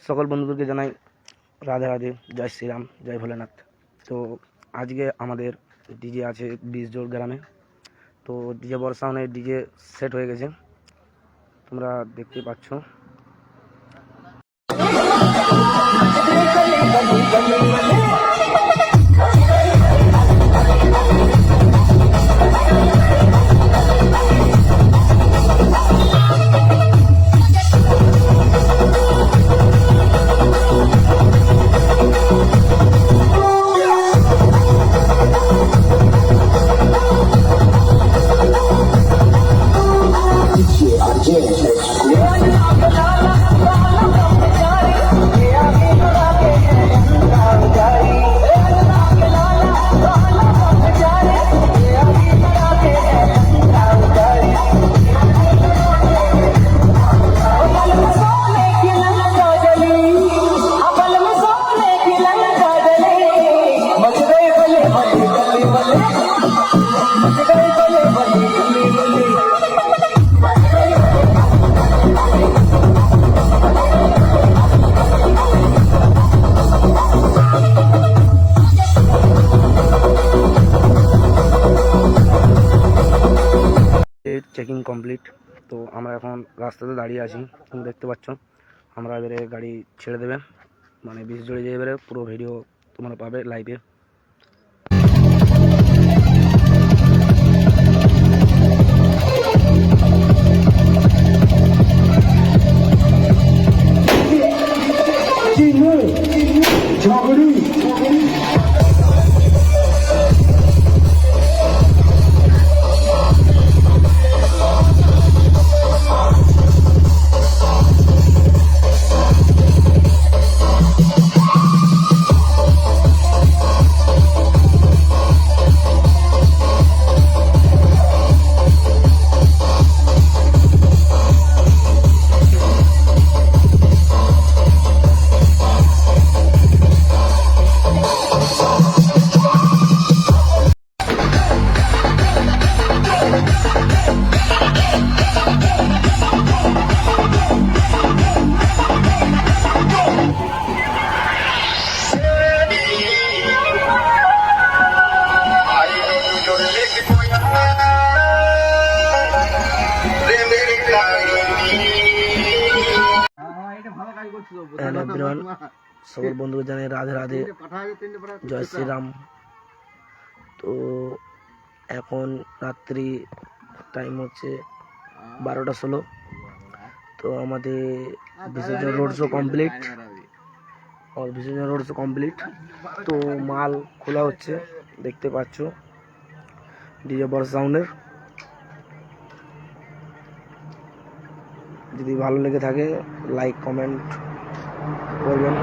সকল বন্ধুদেরকে জানাই রাধে রাধে, জয় শ্রীরাম, জয় ভোলেনাথ। তো আজকে আমাদের ডিজে আছে 20 জোর গ্রামে। তো ডিজে বর্ষাউনের ডিজে সেট হয়ে গেছে, তোমরা দেখতে পাচ্ছ। Checking complete. তো আমরা এখন রাস্তাতে দাঁড়িয়ে আছি, তুমি দেখতে পাচ্ছ। আমরা এবারে গাড়ি ছেড়ে দেবে, মানে 20 জোরে যে এবারে পুরো ভিডিও তোমরা পাবে লাইভে। সকল বন্ধুকে জানাই রাধে রাধে, জয় শ্রীরাম। তো এখন রাত্রি টাইম হচ্ছে 12টা 16। তো আমাদের বিসর্জন রোড শো কমপ্লিট, তো মাল খোলা হচ্ছে, দেখতে পাচ্ছ ডিজে বর্ষাউনের। যদি ভালো লেগে থাকে লাইক কমেন্ট করবেন।